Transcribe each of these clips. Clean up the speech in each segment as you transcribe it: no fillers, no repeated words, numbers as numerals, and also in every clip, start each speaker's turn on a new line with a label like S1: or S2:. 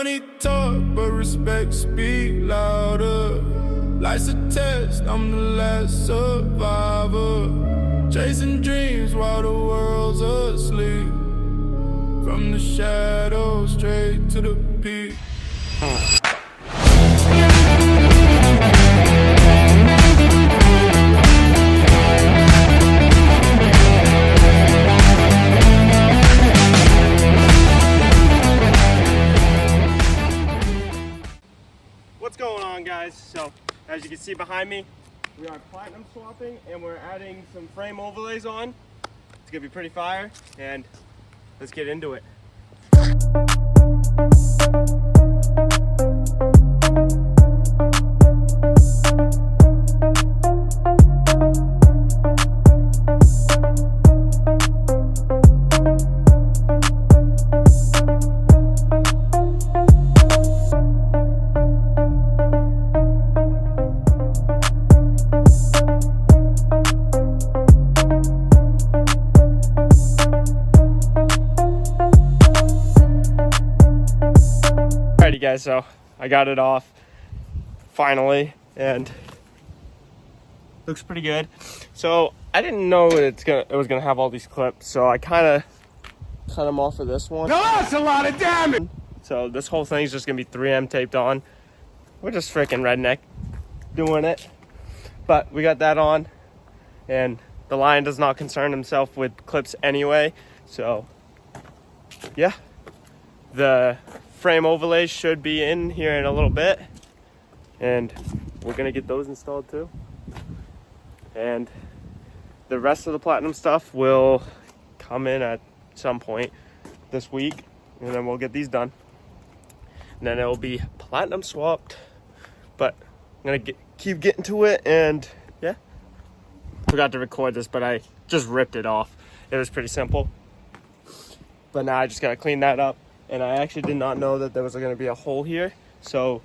S1: Money talk, but respect speak louder. Life's a test, I'm the last survivor. Chasing dreams while the world's asleep. From the shadows straight to the peak.
S2: What's going on, guys? So as you can see behind me, we are platinum swapping and we're adding some frame overlays on. It's gonna be pretty fire, and let's get into it. Alrighty guys, so I got it off finally and looks pretty good. So I didn't know it was gonna have all these clips, so I kind of cut them off of this one.
S3: No, that's a lot of damage.
S2: So this whole thing is just gonna be 3M taped on. We're just freaking redneck doing it, but we got that on, and the Lion does not concern himself with clips anyway. So yeah, the frame overlays should be in here in a little bit, and we're gonna get those installed too, and the rest of the platinum stuff will come in at some point this week, and then we'll get these done, and then it'll be platinum swapped. But I'm gonna keep getting to it, and yeah, forgot to record this, but I just ripped it off. It was pretty simple, but now I just gotta clean that up. And I actually did not know that there was going to be a hole here. So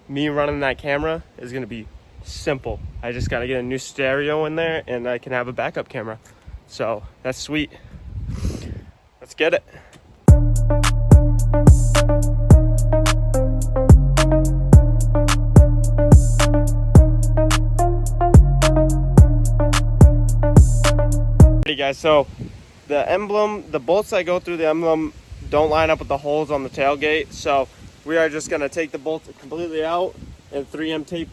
S2: me running that camera is going to be simple. I just got to get a new stereo in there and I can have a backup camera. So that's sweet. Let's get it. Alrighty guys, so the emblem, the bolts that go through the emblem don't line up with the holes on the tailgate, so we are just going to take the bolts completely out and 3M tape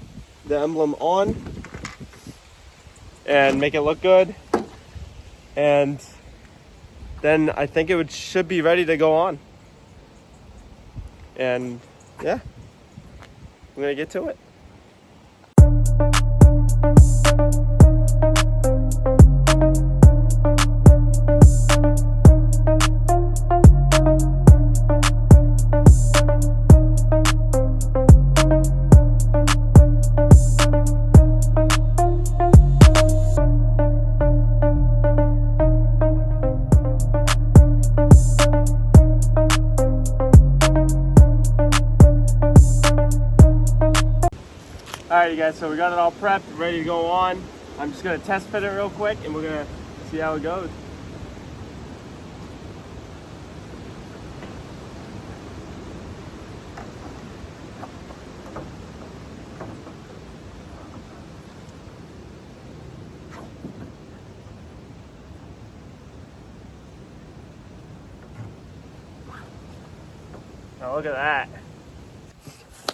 S2: the emblem on and make it look good, and then I think it should be ready to go on. And yeah, we're going to get to it. Alright guys, so we got it all prepped, ready to go on. I'm just going to test fit it real quick and we're going to see how it goes. Now look at that.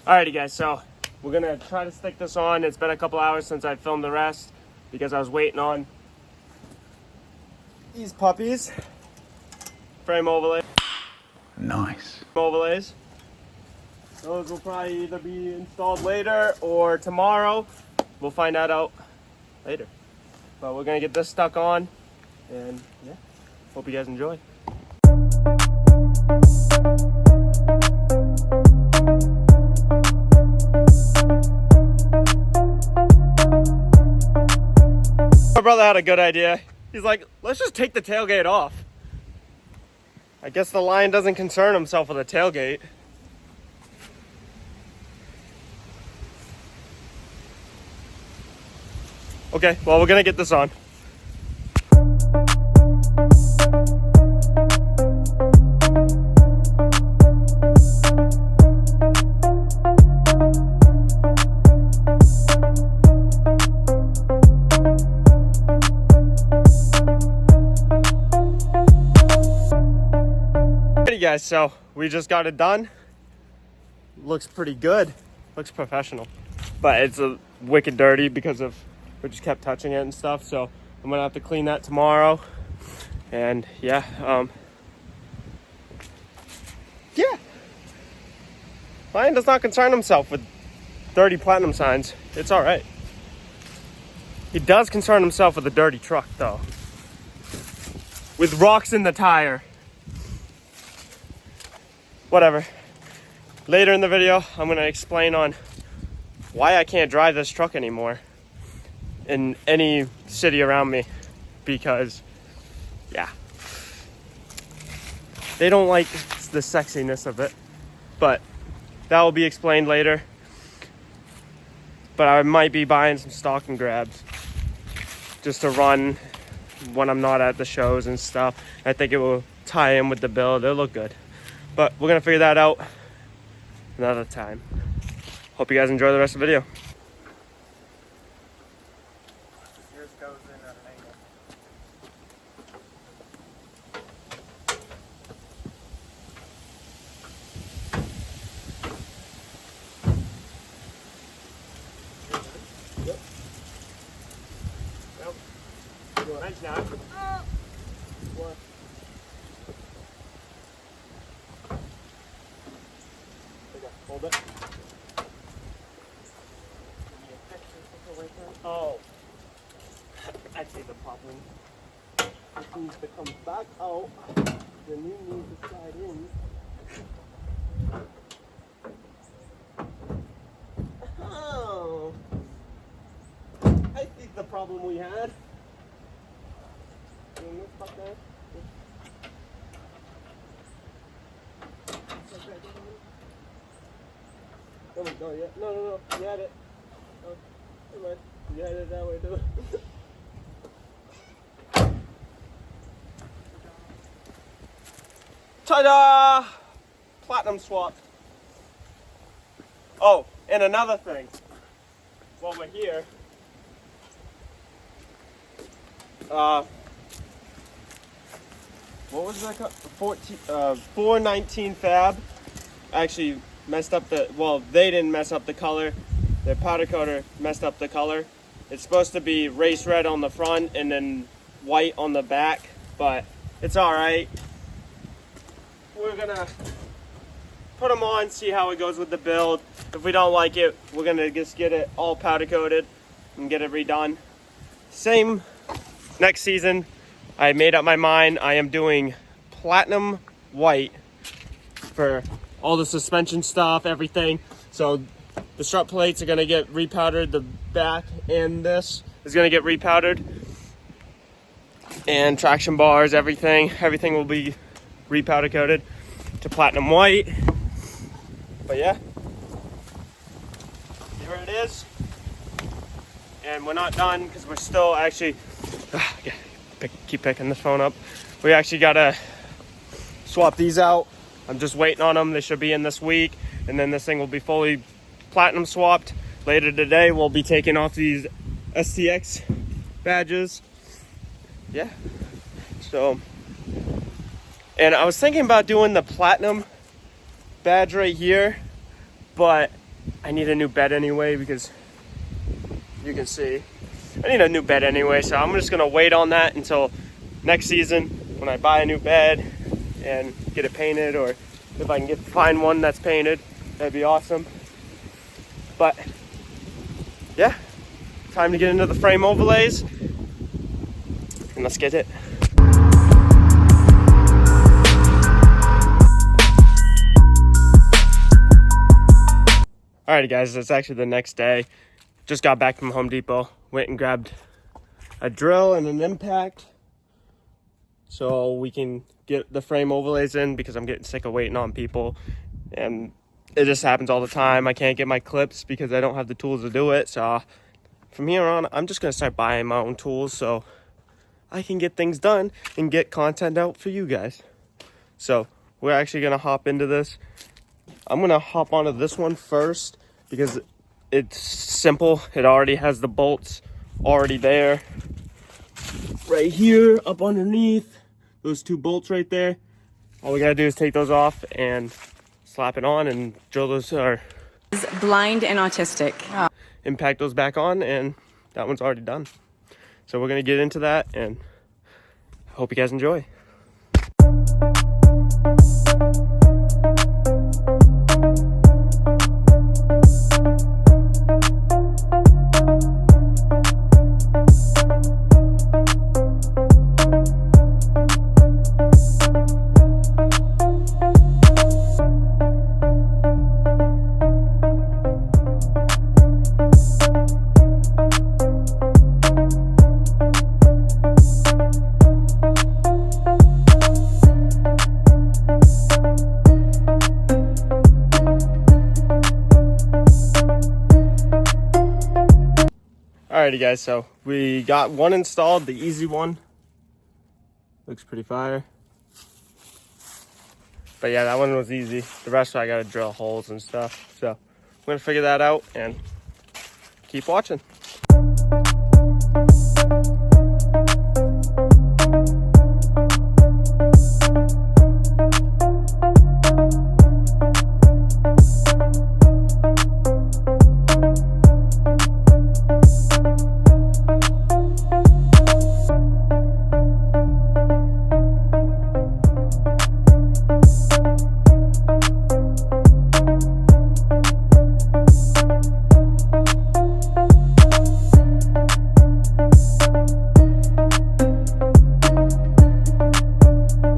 S2: Alrighty guys, so we're gonna try to stick this on. It's been a couple hours since I filmed the rest because I was waiting on these puppies. Frame overlay.
S3: Nice.
S2: Overlays. Those will probably either be installed later or tomorrow. We'll find that out later. But we're gonna get this stuck on, and yeah, hope you guys enjoy. My brother had a good idea. He's like, let's just take the tailgate off. I guess the Lion doesn't concern himself with a tailgate. Okay, well, we're gonna get this on. so we just got it done. Looks pretty good. Looks professional. But it's a wicked dirty because of we just kept touching it and stuff. So I'm gonna have to clean that tomorrow. And yeah, Lion does not concern himself with dirty platinum signs. It's all right. He does concern himself with a dirty truck though, with rocks in the tire. Whatever. Later in the video, I'm gonna explain on why I can't drive this truck anymore in any city around me, because yeah, they don't like the sexiness of it, but that will be explained later. But I might be buying some stock and grabs just to run when I'm not at the shows and stuff. I think it will tie in with the build. It'll look good, but we're gonna figure that out another time. Hope you guys enjoy the rest of the video. Yours goes in at an angle. Yep. Well, you wrench now. What? Hold it. Oh, I see the problem. It needs to come back out. Then you need to slide in. Oh, I see the problem we had. No, yeah. No. You had it. Oh, never mind. You had it that way too. Ta-da! Platinum swap. Oh, and another thing. While we're here, what was that? 419 Fab actually messed up the, well, they didn't mess up the color. Their powder coater messed up the color. It's supposed to be race red on the front and then white on the back, but it's all right. We're gonna put them on, see how it goes with the build. If we don't like it, we're gonna just get it all powder coated and get it redone. Same next season. I made up my mind. I am doing platinum white for all the suspension stuff, everything. So the strut plates are gonna get repowdered. The back and this is gonna get repowdered. And traction bars, everything will be repowder coated to platinum white. But yeah, here it is. And we're not done because we're still actually, keep picking the phone up. We actually gotta swap these out. I'm just waiting on them. They should be in this week, and then this thing will be fully platinum swapped. Later today, we'll be taking off these STX badges. Yeah. So, and I was thinking about doing the platinum badge right here, but I need a new bed anyway, because you can see I need a new bed anyway. So I'm just gonna wait on that until next season when I buy a new bed and get it painted, or if I can find one that's painted, that'd be awesome. But yeah, time to get into the frame overlays, and let's get it. Alrighty guys, it's actually the next day. Just got back from Home Depot, went and grabbed a drill and an impact so we can get the frame overlays in, because I'm getting sick of waiting on people, and it just happens all the time. I can't get my clips because I don't have the tools to do it. So from here on, I'm just gonna start buying my own tools so I can get things done and get content out for you guys. So we're actually gonna hop into this. I'm gonna hop onto this one first because it's simple. It already has the bolts already there. Right here, up underneath, those two bolts right there all we gotta do is take those off and slap it on and drill those, or
S4: blind and autistic.
S2: impact those back on, and that one's already done. So we're gonna get into that, and hope you guys enjoy. Alrighty guys, so we got one installed, the easy one. Looks pretty fire. But yeah, that one was easy. The rest I gotta drill holes and stuff. So I'm gonna figure that out and keep watching.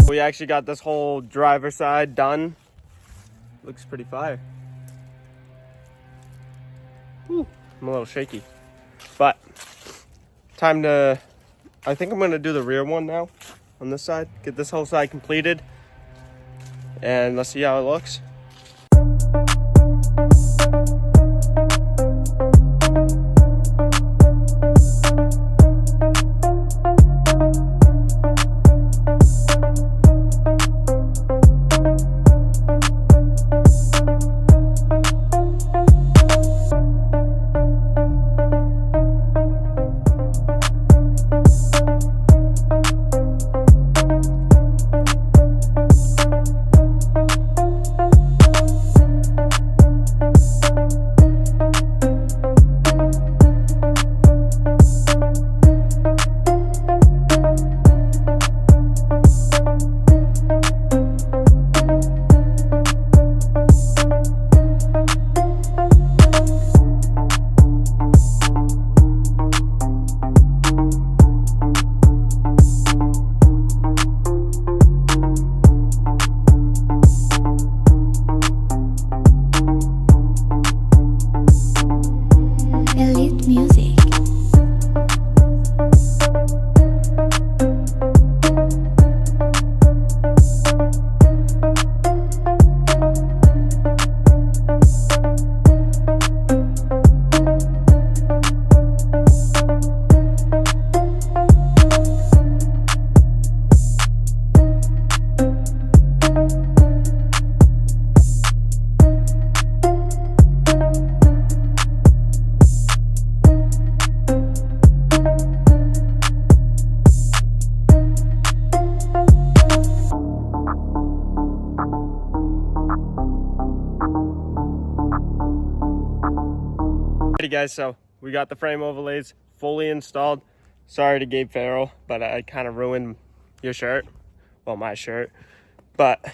S2: We actually got this whole driver side done. Looks pretty fire. Whew, I'm a little shaky. But time to, I think I'm gonna do the rear one now on this side. Get this whole side completed. And let's see how it looks. Alrighty guys, so we got the frame overlays fully installed. Sorry to Gabe Farrell, but I kind of ruined your shirt. Well, my shirt. But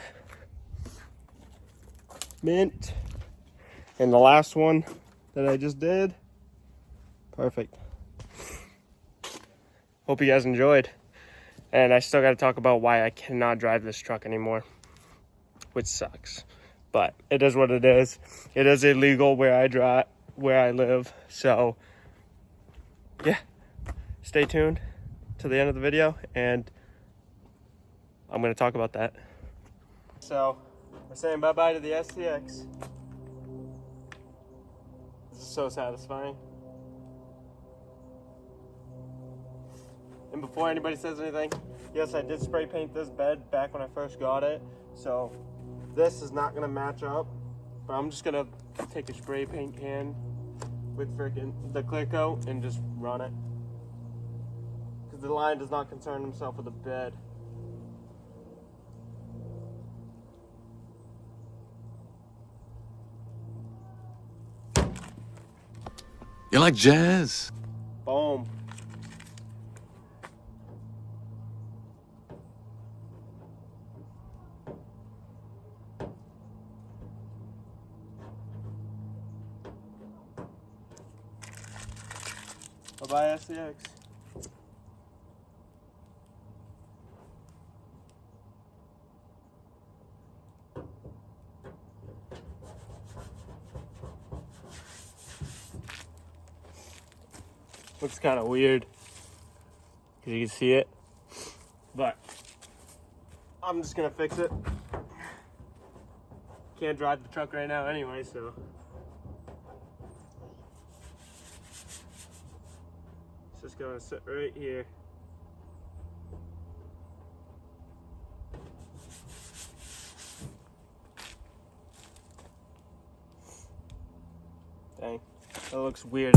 S2: mint. And the last one that I just did. Perfect. Hope you guys enjoyed. And I still got to talk about why I cannot drive this truck anymore, which sucks. But it is what it is. It is illegal where I live. So yeah, stay tuned to the end of the video and I'm going to talk about that. So we're saying bye-bye to the STX. This is so satisfying. And before anybody says anything, yes, I did spray paint this bed back when I first got it. So this is not gonna match up, but I'm just gonna take a spray paint can with freaking the clear coat and just run it. Because the line does not concern himself with the bed.
S3: You like jazz?
S2: Boom. Bye-bye, STX. Looks kind of weird because you can see it, but I'm just gonna fix it. Can't drive the truck right now anyway, so it's just gonna sit right here. Dang, that looks weird.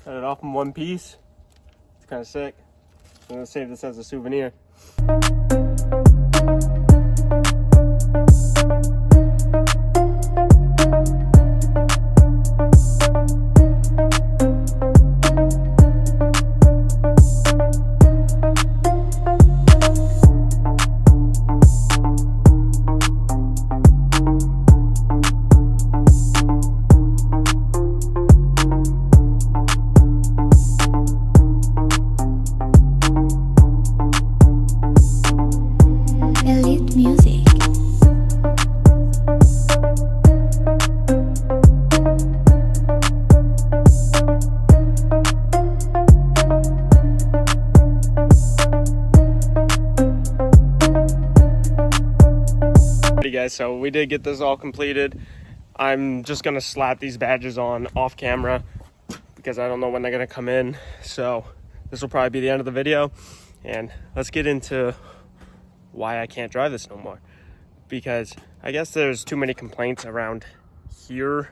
S2: Cut it off in one piece. It's kind of sick. I'm gonna save this as a souvenir.
S5: Elite music.
S2: Alrighty guys, so we did get this all completed. I'm just gonna slap these badges on off camera because I don't know when they're gonna come in. So this will probably be the end of the video, and let's get into why I can't drive this no more. Because I guess there's too many complaints around here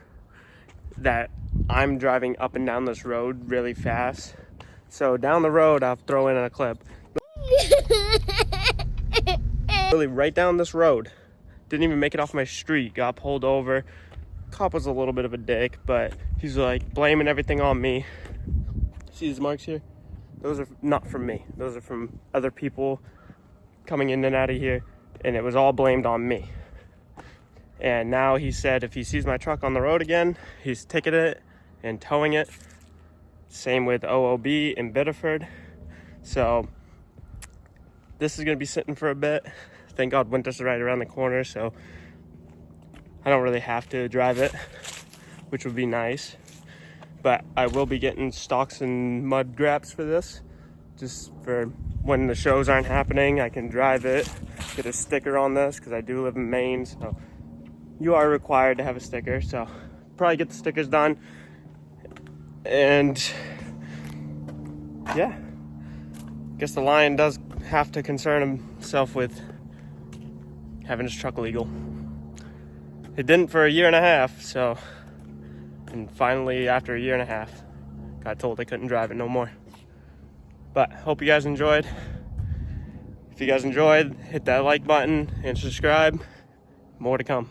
S2: that I'm driving up and down this road really fast. So down the road, I'll throw in a clip. Really right down this road. Didn't even make it off my street. Got pulled over. Cop was a little bit of a dick, but he's like blaming everything on me. See these marks here? Those are not from me. Those are from other people coming in and out of here, and it was all blamed on me. And now he said if he sees my truck on the road again, he's ticketing it and towing it. Same with OOB in Biddeford. So this is gonna be sitting for a bit. Thank God winter's right around the corner, so I don't really have to drive it, which would be nice. But I will be getting stocks and mud graps for this, just for when the shows aren't happening. I can drive it, get a sticker on this, because I do live in Maine, so you are required to have a sticker. So probably get the stickers done. And yeah, guess the Lion does have to concern himself with having his truck legal. It didn't for a year and a half, so, and finally after a year and a half, got told I couldn't drive it no more. But hope you guys enjoyed. If you guys enjoyed, hit that like button and subscribe. More to come.